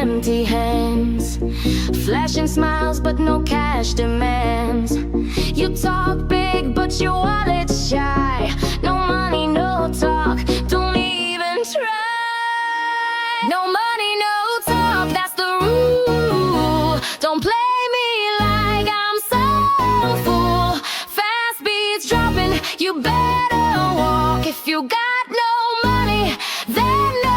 Empty hands, flashing smiles but no cash demands. You talk big but your wallet's shy. No money, no talk, don't even try. No money, no talk, that's the rule. Don't play me like I'm some fool. Fast beats dropping, you better walk. If you got no money, then no